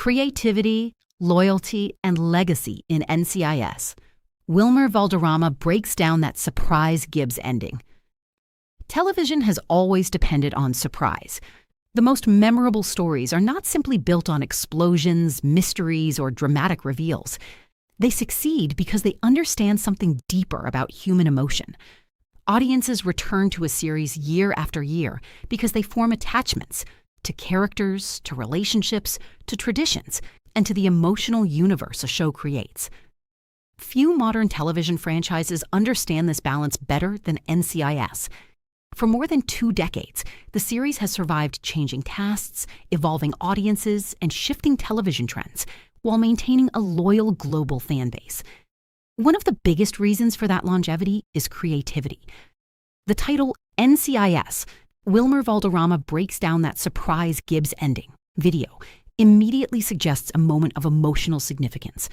Creativity, loyalty, and legacy in NCIS. Wilmer Valderrama breaks down that surprise Gibbs ending. Television has always depended on surprise. The most memorable stories are not simply built on explosions, mysteries, or dramatic reveals. They succeed because they understand something deeper about human emotion. Audiences return to a series year after year because they form attachments to characters, to relationships, to traditions, and to the emotional universe a show creates. Few modern television franchises understand this balance better than NCIS. For more than 2 decades, the series has survived changing casts, evolving audiences, and shifting television trends, while maintaining a loyal global fan base. One of the biggest reasons for that longevity is creativity. The title NCIS, Wilmer Valderrama breaks down that surprise Gibbs ending, video, immediately suggests a moment of emotional significance.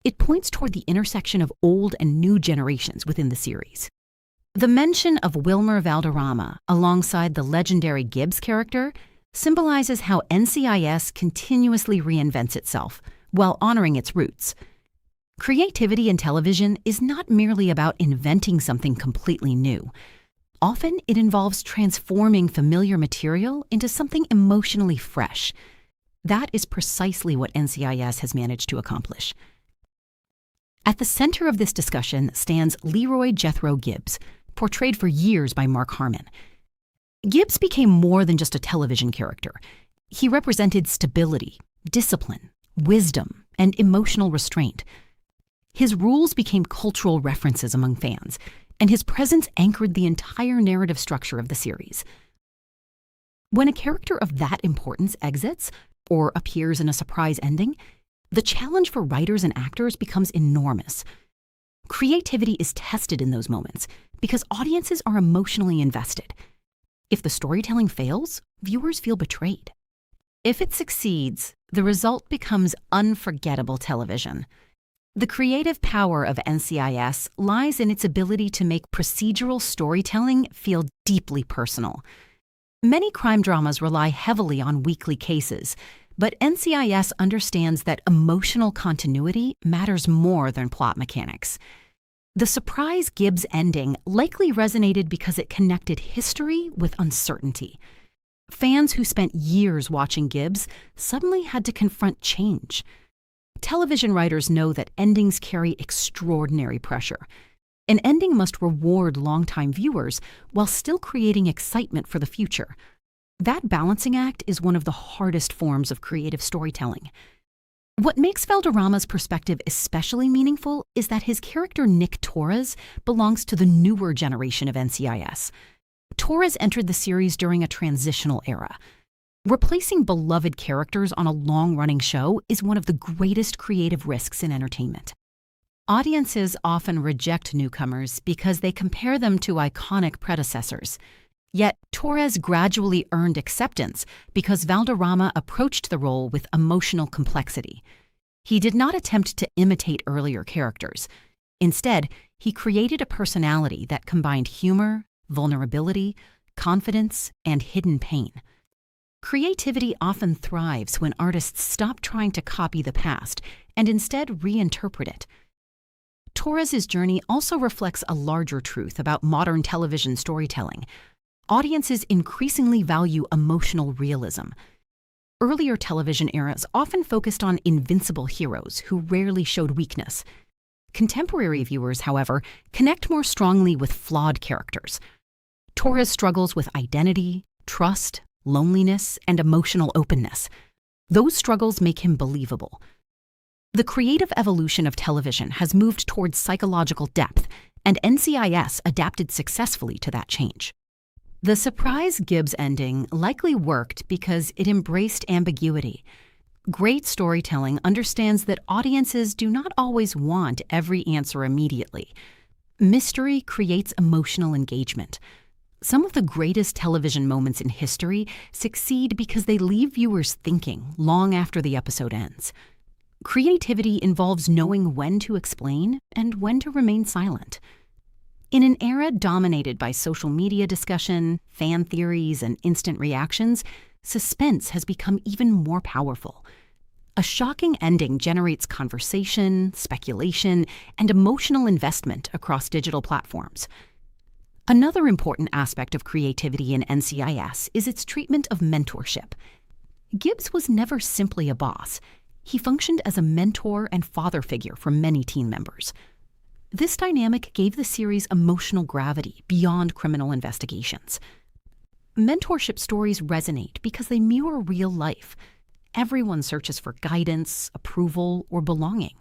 It points toward the intersection of old and new generations within the series. The mention of Wilmer Valderrama alongside the legendary Gibbs character symbolizes how NCIS continuously reinvents itself while honoring its roots. Creativity in television is not merely about inventing something completely new. Often, it involves transforming familiar material into something emotionally fresh. That is precisely what NCIS has managed to accomplish. At the center of this discussion stands Leroy Jethro Gibbs, portrayed for years by Mark Harmon. Gibbs became more than just a television character. He represented stability, discipline, wisdom, and emotional restraint. His rules became cultural references among fans, and his presence anchored the entire narrative structure of the series. When a character of that importance exits, or appears in a surprise ending, the challenge for writers and actors becomes enormous. Creativity is tested in those moments because audiences are emotionally invested. If the storytelling fails, viewers feel betrayed. If it succeeds, the result becomes unforgettable television. The creative power of NCIS lies in its ability to make procedural storytelling feel deeply personal. Many crime dramas rely heavily on weekly cases, but NCIS understands that emotional continuity matters more than plot mechanics. The surprise Gibbs ending likely resonated because it connected history with uncertainty. Fans who spent years watching Gibbs suddenly had to confront change. Television writers know that endings carry extraordinary pressure. An ending must reward longtime viewers while still creating excitement for the future. That balancing act is one of the hardest forms of creative storytelling. What makes Valderrama's perspective especially meaningful is that his character Nick Torres belongs to the newer generation of NCIS. Torres entered the series during a transitional era. Replacing beloved characters on a long-running show is one of the greatest creative risks in entertainment. Audiences often reject newcomers because they compare them to iconic predecessors. Yet Torres gradually earned acceptance because Valderrama approached the role with emotional complexity. He did not attempt to imitate earlier characters. Instead, he created a personality that combined humor, vulnerability, confidence, and hidden pain. Creativity often thrives when artists stop trying to copy the past and instead reinterpret it. Torres's journey also reflects a larger truth about modern television storytelling. Audiences increasingly value emotional realism. Earlier television eras often focused on invincible heroes who rarely showed weakness. Contemporary viewers, however, connect more strongly with flawed characters. Torres struggles with identity, trust, loneliness, and emotional openness. Those struggles make him believable. The creative evolution of television has moved towards psychological depth, and NCIS adapted successfully to that change. The surprise Gibbs ending likely worked because it embraced ambiguity. Great storytelling understands that audiences do not always want every answer immediately. Mystery creates emotional engagement. Some of the greatest television moments in history succeed because they leave viewers thinking long after the episode ends. Creativity involves knowing when to explain and when to remain silent. In an era dominated by social media discussion, fan theories, and instant reactions, suspense has become even more powerful. A shocking ending generates conversation, speculation, and emotional investment across digital platforms. Another important aspect of creativity in NCIS is its treatment of mentorship. Gibbs was never simply a boss. He functioned as a mentor and father figure for many team members. This dynamic gave the series emotional gravity beyond criminal investigations. Mentorship stories resonate because they mirror real life. Everyone searches for guidance, approval, or belonging.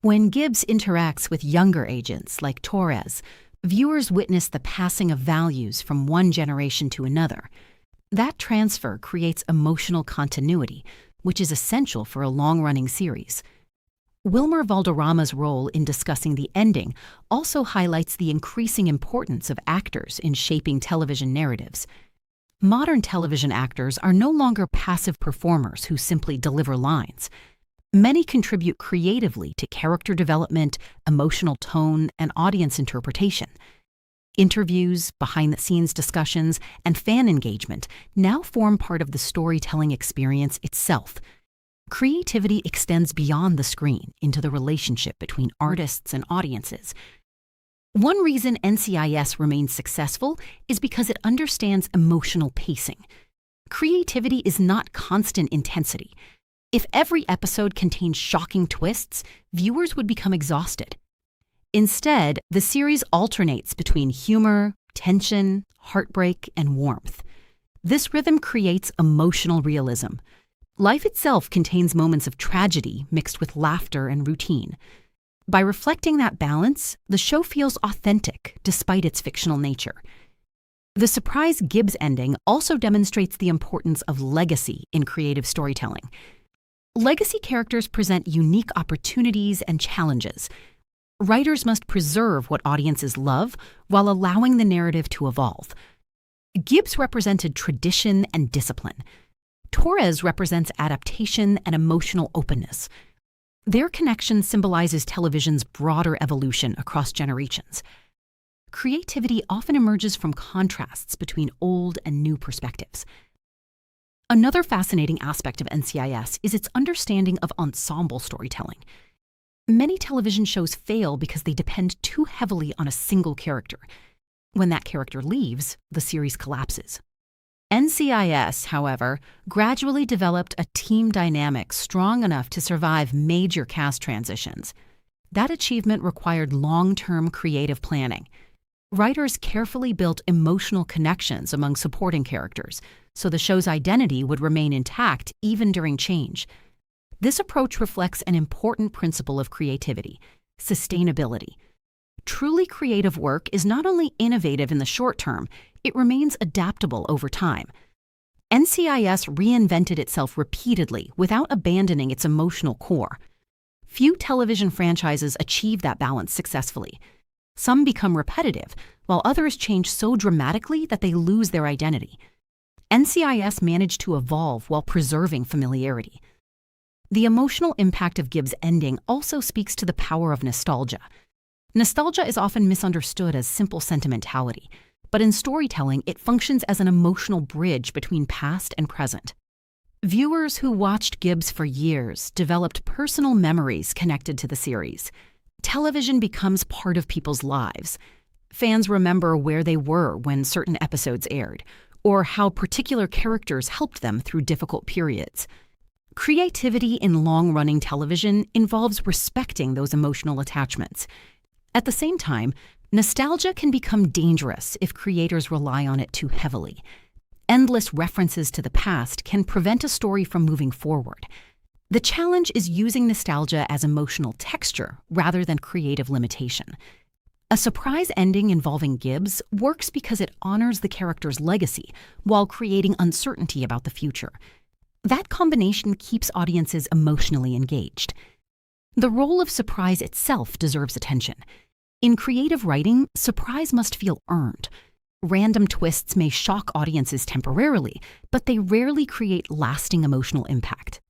When Gibbs interacts with younger agents like Torres, viewers witness the passing of values from one generation to another. That transfer creates emotional continuity, which is essential for a long-running series. Wilmer Valderrama's role in discussing the ending also highlights the increasing importance of actors in shaping television narratives. Modern television actors are no longer passive performers who simply deliver lines. Many contribute creatively to character development, emotional tone, and audience interpretation. Interviews, behind-the-scenes discussions, and fan engagement now form part of the storytelling experience itself. Creativity extends beyond the screen into the relationship between artists and audiences. One reason NCIS remains successful is because it understands emotional pacing. Creativity is not constant intensity. If every episode contained shocking twists, viewers would become exhausted. Instead, the series alternates between humor, tension, heartbreak, and warmth. This rhythm creates emotional realism. Life itself contains moments of tragedy mixed with laughter and routine. By reflecting that balance, the show feels authentic despite its fictional nature. The surprise Gibbs ending also demonstrates the importance of legacy in creative storytelling. Legacy characters present unique opportunities and challenges. Writers must preserve what audiences love while allowing the narrative to evolve. Gibbs represented tradition and discipline. Torres represents adaptation and emotional openness. Their connection symbolizes television's broader evolution across generations. Creativity often emerges from contrasts between old and new perspectives. Another fascinating aspect of NCIS is its understanding of ensemble storytelling. Many television shows fail because they depend too heavily on a single character. When that character leaves, the series collapses. NCIS, however, gradually developed a team dynamic strong enough to survive major cast transitions. That achievement required long-term creative planning. Writers carefully built emotional connections among supporting characters, so the show's identity would remain intact even during change. This approach reflects an important principle of creativity: sustainability. Truly creative work is not only innovative in the short term, it remains adaptable over time. NCIS reinvented itself repeatedly without abandoning its emotional core. Few television franchises achieve that balance successfully. Some become repetitive, while others change so dramatically that they lose their identity. NCIS managed to evolve while preserving familiarity. The emotional impact of Gibbs' ending also speaks to the power of nostalgia. Nostalgia is often misunderstood as simple sentimentality, but in storytelling, it functions as an emotional bridge between past and present. Viewers who watched Gibbs for years developed personal memories connected to the series. Television becomes part of people's lives. Fans remember where they were when certain episodes aired, or how particular characters helped them through difficult periods. Creativity in long-running television involves respecting those emotional attachments. At the same time, nostalgia can become dangerous if creators rely on it too heavily. Endless references to the past can prevent a story from moving forward. The challenge is using nostalgia as emotional texture rather than creative limitation. A surprise ending involving Gibbs works because it honors the character's legacy while creating uncertainty about the future. That combination keeps audiences emotionally engaged. The role of surprise itself deserves attention. In creative writing, surprise must feel earned. Random twists may shock audiences temporarily, but they rarely create lasting emotional impact.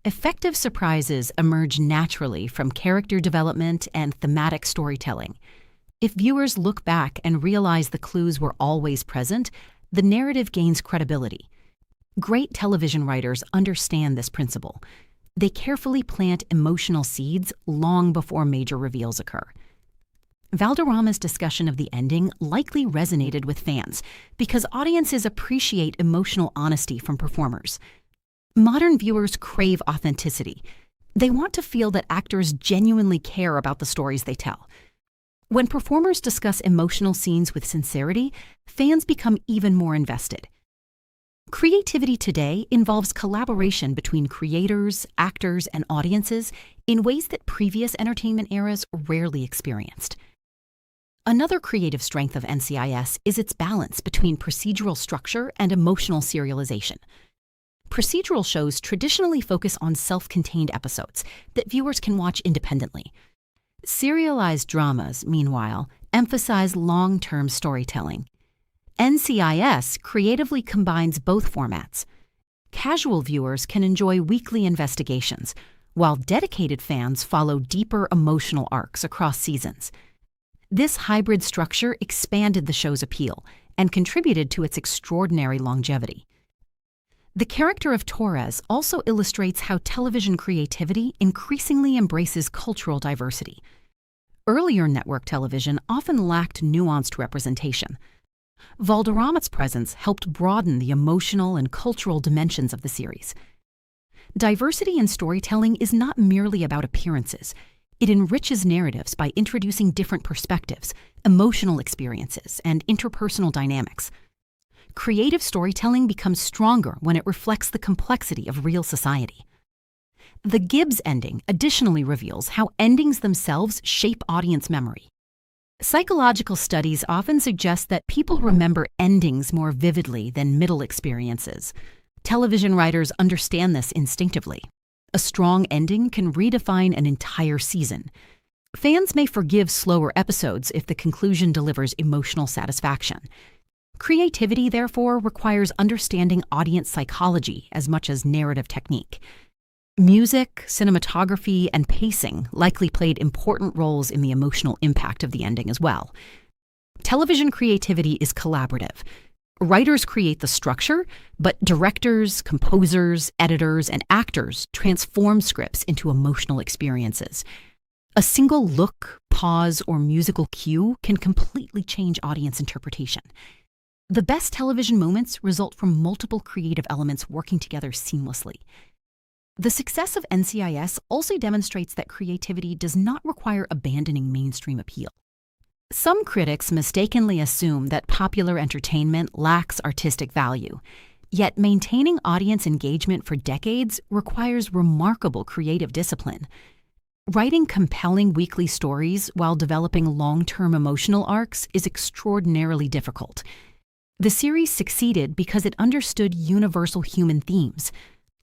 Effective surprises emerge naturally from character development and thematic storytelling. If viewers look back and realize the clues were always present, the narrative gains credibility. Great television writers understand this principle. They carefully plant emotional seeds long before major reveals occur. Valderrama's discussion of the ending likely resonated with fans because audiences appreciate emotional honesty from performers. Modern viewers crave authenticity. They want to feel that actors genuinely care about the stories they tell. When performers discuss emotional scenes with sincerity, fans become even more invested. Creativity today involves collaboration between creators, actors, and audiences in ways that previous entertainment eras rarely experienced. Another creative strength of NCIS is its balance between procedural structure and emotional serialization. Procedural shows traditionally focus on self-contained episodes that viewers can watch independently. Serialized dramas, meanwhile, emphasize long-term storytelling. NCIS creatively combines both formats. Casual viewers can enjoy weekly investigations, while dedicated fans follow deeper emotional arcs across seasons. This hybrid structure expanded the show's appeal and contributed to its extraordinary longevity. The character of Torres also illustrates how television creativity increasingly embraces cultural diversity. Earlier network television often lacked nuanced representation. Valderrama's presence helped broaden the emotional and cultural dimensions of the series. Diversity in storytelling is not merely about appearances. It enriches narratives by introducing different perspectives, emotional experiences, and interpersonal dynamics. Creative storytelling becomes stronger when it reflects the complexity of real society. The Gibbs ending additionally reveals how endings themselves shape audience memory. Psychological studies often suggest that people remember endings more vividly than middle experiences. Television writers understand this instinctively. A strong ending can redefine an entire season. Fans may forgive slower episodes if the conclusion delivers emotional satisfaction. Creativity, therefore, requires understanding audience psychology as much as narrative technique. Music, cinematography, and pacing likely played important roles in the emotional impact of the ending as well. Television creativity is collaborative. Writers create the structure, but directors, composers, editors, and actors transform scripts into emotional experiences. A single look, pause, or musical cue can completely change audience interpretation. The best television moments result from multiple creative elements working together seamlessly. The success of NCIS also demonstrates that creativity does not require abandoning mainstream appeal. Some critics mistakenly assume that popular entertainment lacks artistic value, yet maintaining audience engagement for decades requires remarkable creative discipline. Writing compelling weekly stories while developing long-term emotional arcs is extraordinarily difficult. The series succeeded because it understood universal human themes: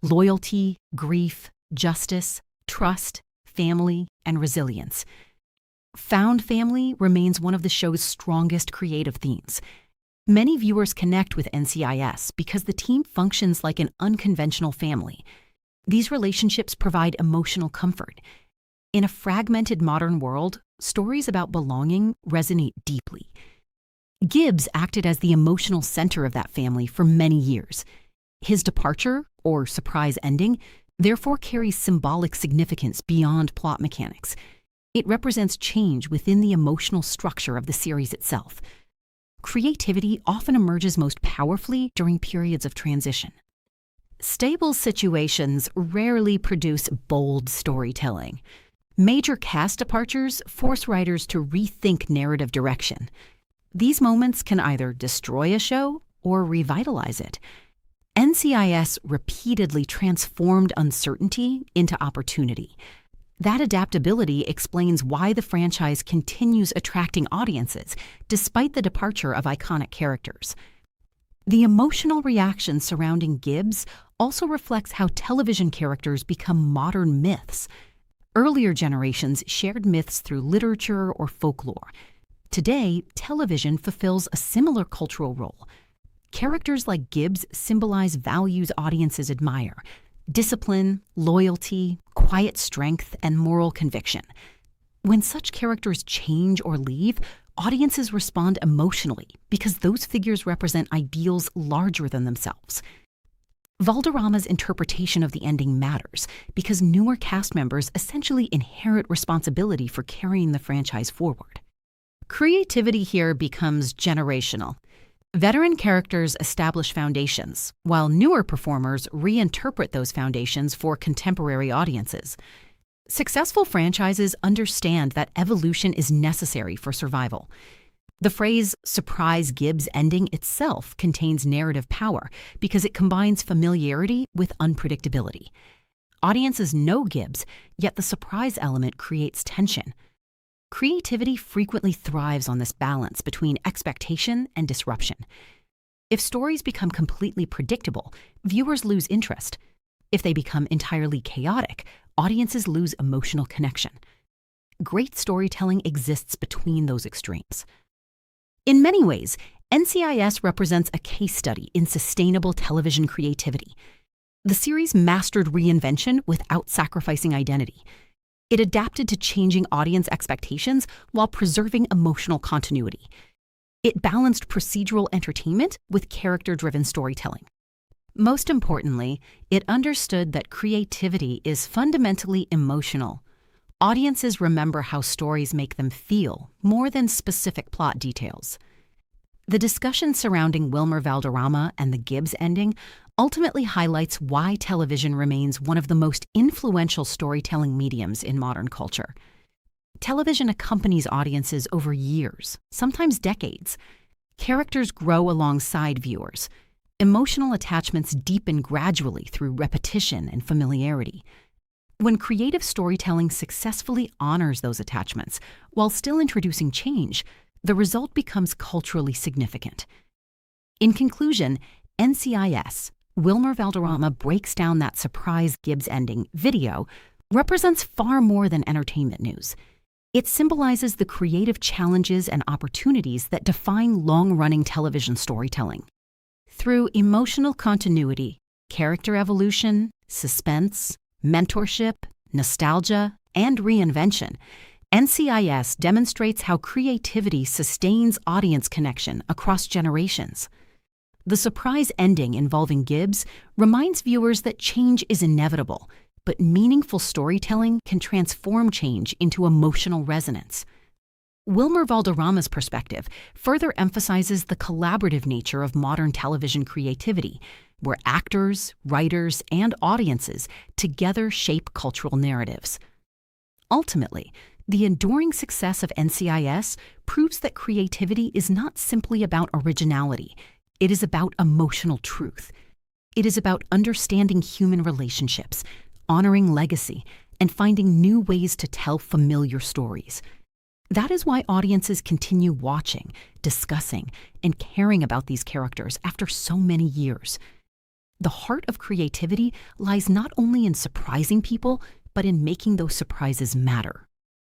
loyalty, grief, justice, trust, family, and resilience. Found family remains one of the show's strongest creative themes. Many viewers connect with NCIS because the team functions like an unconventional family. These relationships provide emotional comfort. In a fragmented modern world, stories about belonging resonate deeply. Gibbs acted as the emotional center of that family for many years. His departure, or surprise ending, therefore carries symbolic significance beyond plot mechanics. It represents change within the emotional structure of the series itself. Creativity often emerges most powerfully during periods of transition. Stable situations rarely produce bold storytelling. Major cast departures force writers to rethink narrative direction. These moments can either destroy a show or revitalize it. NCIS repeatedly transformed uncertainty into opportunity. That adaptability explains why the franchise continues attracting audiences despite the departure of iconic characters. The emotional reaction surrounding Gibbs also reflects how television characters become modern myths. Earlier generations shared myths through literature or folklore. Today, television fulfills a similar cultural role. Characters like Gibbs symbolize values audiences admire: discipline, loyalty, quiet strength, and moral conviction. When such characters change or leave, audiences respond emotionally because those figures represent ideals larger than themselves. Valderrama's interpretation of the ending matters because newer cast members essentially inherit responsibility for carrying the franchise forward. Creativity here becomes generational. Veteran characters establish foundations, while newer performers reinterpret those foundations for contemporary audiences. Successful franchises understand that evolution is necessary for survival. The phrase "surprise Gibbs ending" itself contains narrative power because it combines familiarity with unpredictability. Audiences know Gibbs, yet the surprise element creates tension. Creativity frequently thrives on this balance between expectation and disruption. If stories become completely predictable, viewers lose interest. If they become entirely chaotic, audiences lose emotional connection. Great storytelling exists between those extremes. In many ways, NCIS represents a case study in sustainable television creativity. The series mastered reinvention without sacrificing identity. It adapted to changing audience expectations while preserving emotional continuity. It balanced procedural entertainment with character-driven storytelling. Most importantly, it understood that creativity is fundamentally emotional. Audiences remember how stories make them feel more than specific plot details. The discussion surrounding Wilmer Valderrama and the Gibbs ending ultimately highlights why television remains one of the most influential storytelling mediums in modern culture. Television accompanies audiences over years, sometimes decades. Characters grow alongside viewers. Emotional attachments deepen gradually through repetition and familiarity. When creative storytelling successfully honors those attachments while still introducing change, the result becomes culturally significant. In conclusion, NCIS, Wilmer Valderrama breaks down that surprise Gibbs ending video, represents far more than entertainment news. It symbolizes the creative challenges and opportunities that define long-running television storytelling. Through emotional continuity, character evolution, suspense, mentorship, nostalgia, and reinvention, NCIS demonstrates how creativity sustains audience connection across generations. The surprise ending involving Gibbs reminds viewers that change is inevitable, but meaningful storytelling can transform change into emotional resonance. Wilmer Valderrama's perspective further emphasizes the collaborative nature of modern television creativity, where actors, writers, and audiences together shape cultural narratives. Ultimately, the enduring success of NCIS proves that creativity is not simply about originality. It is about emotional truth. It is about understanding human relationships, honoring legacy, and finding new ways to tell familiar stories. That is why audiences continue watching, discussing, and caring about these characters after so many years. The heart of creativity lies not only in surprising people, but in making those surprises matter.